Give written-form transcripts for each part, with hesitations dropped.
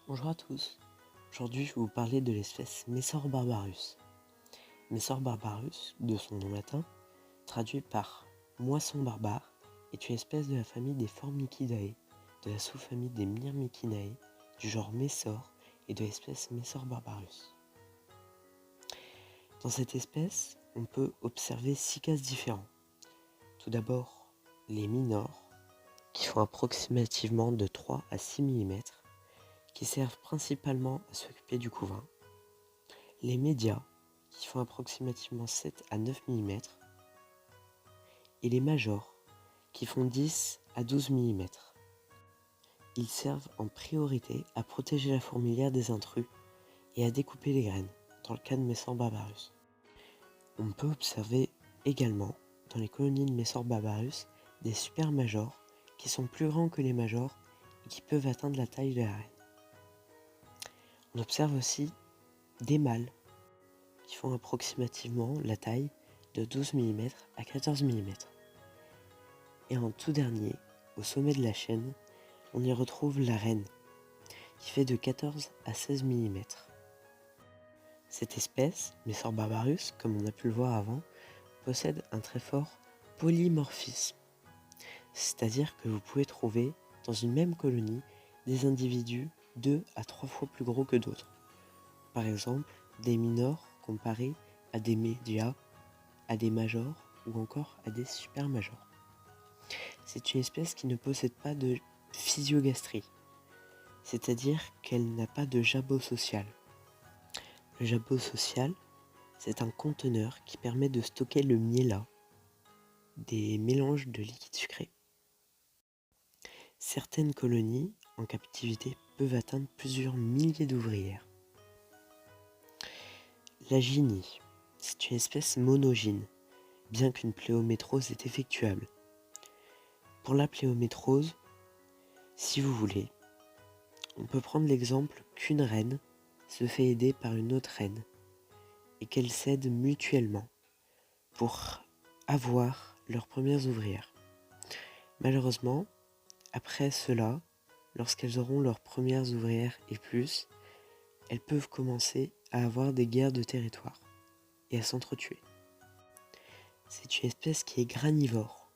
Bonjour à tous, aujourd'hui je vais vous parler de l'espèce Messor barbarus. Messor barbarus, de son nom latin, traduit par moisson barbare, est une espèce de la famille des Formicidae, de la sous-famille des Myrmicinae, du genre Messor et de l'espèce Messor barbarus. Dans cette espèce, on peut observer 6 cases différents. Tout d'abord, les minors, qui font approximativement de 3 à 6 mm, qui servent principalement à s'occuper du couvain. Les médias, qui font approximativement 7 à 9 mm, et les majors, qui font 10 à 12 mm. Ils servent en priorité à protéger la fourmilière des intrus et à découper les graines, dans le cas de Messor barbarus. On peut observer également, dans les colonies de Messor barbarus, des super majors qui sont plus grands que les majors et qui peuvent atteindre la taille de la reine. On observe aussi des mâles qui font approximativement la taille de 12 mm à 14 mm. Et en tout dernier, au sommet de la chaîne, on y retrouve la reine, qui fait de 14 à 16 mm. Cette espèce, Messor barbarus, comme on a pu le voir avant, possède un très fort polymorphisme. C'est-à-dire que vous pouvez trouver dans une même colonie des individus 2 à 3 fois plus gros que d'autres. Par exemple, des minors comparés à des médias, à des majors ou encore à des supermajors. C'est une espèce qui ne possède pas de physiogastrie, c'est-à-dire qu'elle n'a pas de jabot social. Le jabot social, c'est un conteneur qui permet de stocker le miella, des mélanges de liquide sucré. Certaines colonies en captivité peuvent atteindre plusieurs milliers d'ouvrières. La gynie, c'est une espèce monogyne, bien qu'une pléométrose est effectuable. Pour la pléométrose, si vous voulez, on peut prendre l'exemple qu'une reine se fait aider par une autre reine et qu'elles s'aident mutuellement pour avoir leurs premières ouvrières. Malheureusement, après cela, lorsqu'elles auront leurs premières ouvrières et plus, elles peuvent commencer à avoir des guerres de territoire et à s'entretuer. C'est une espèce qui est granivore.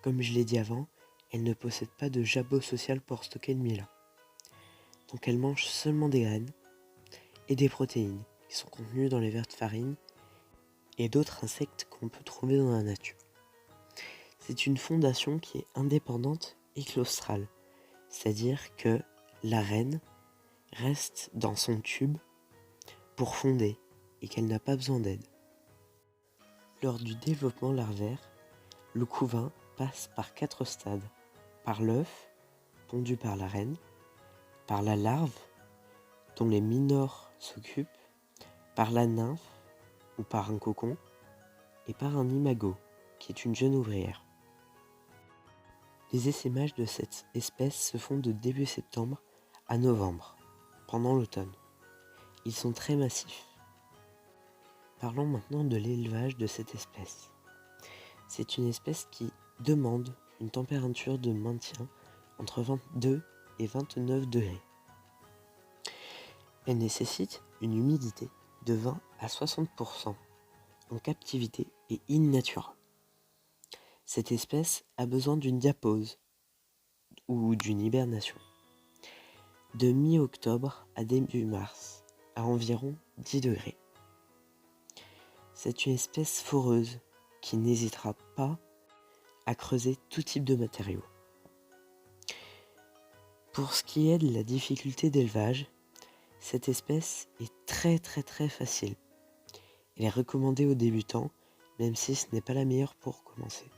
Comme je l'ai dit avant, elle ne possède pas de jabot social pour stocker le miella. Donc elle mange seulement des graines et des protéines qui sont contenues dans les vers de farine et d'autres insectes qu'on peut trouver dans la nature. C'est une fondation qui est indépendante et claustrale, c'est-à-dire que la reine reste dans son tube pour fonder et qu'elle n'a pas besoin d'aide. Lors du développement larvaire, le couvain passe par 4 stades. Par l'œuf, pondu par la reine, par la larve, dont les minors s'occupent, par la nymphe ou par un cocon, et par un imago, qui est une jeune ouvrière. Les essaimages de cette espèce se font de début septembre à novembre, pendant l'automne. Ils sont très massifs. Parlons maintenant de l'élevage de cette espèce. C'est une espèce qui demande une température de maintien entre 22 et 29 degrés. Elle nécessite une humidité de 20 à 60% en captivité et in natura. Cette espèce a besoin d'une diapause ou d'une hibernation de mi-octobre à début mars à environ 10 degrés. C'est une espèce foreuse qui n'hésitera pas à creuser tout type de matériaux. Pour ce qui est de la difficulté d'élevage, cette espèce est très facile. Elle est recommandée aux débutants, même si ce n'est pas la meilleure pour commencer.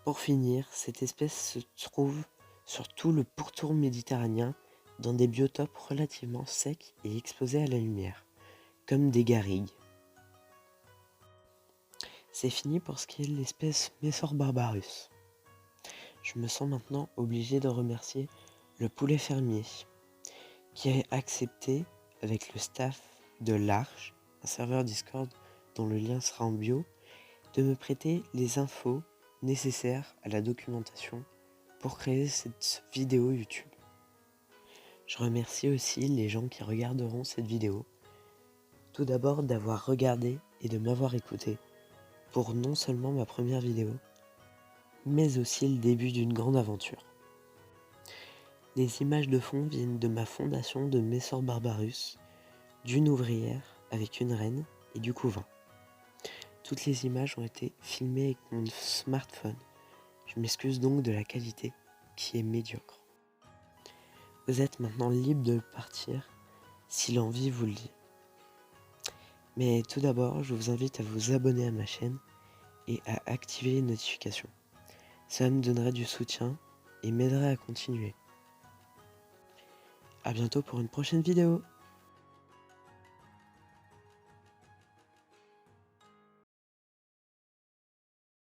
Pour finir, cette espèce se trouve sur tout le pourtour méditerranéen dans des biotopes relativement secs et exposés à la lumière, comme des garrigues. C'est fini pour ce qui est de l'espèce Messor barbarus. Je me sens maintenant obligé de remercier le poulet fermier, qui a accepté, avec le staff de l'Arche, un serveur Discord dont le lien sera en bio, de me prêter les infos nécessaires à la documentation pour créer cette vidéo YouTube. Je remercie aussi les gens qui regarderont cette vidéo. Tout d'abord d'avoir regardé et de m'avoir écouté pour non seulement ma première vidéo, mais aussi le début d'une grande aventure. Les images de fond viennent de ma fondation de Messor Barbarus, d'une ouvrière avec une reine et du couvain. Toutes les images ont été filmées avec mon smartphone. Je m'excuse donc de la qualité qui est médiocre. Vous êtes maintenant libre de partir si l'envie vous le dit. Mais tout d'abord, je vous invite à vous abonner à ma chaîne et à activer les notifications. Ça me donnerait du soutien et m'aiderait à continuer. A bientôt pour une prochaine vidéo.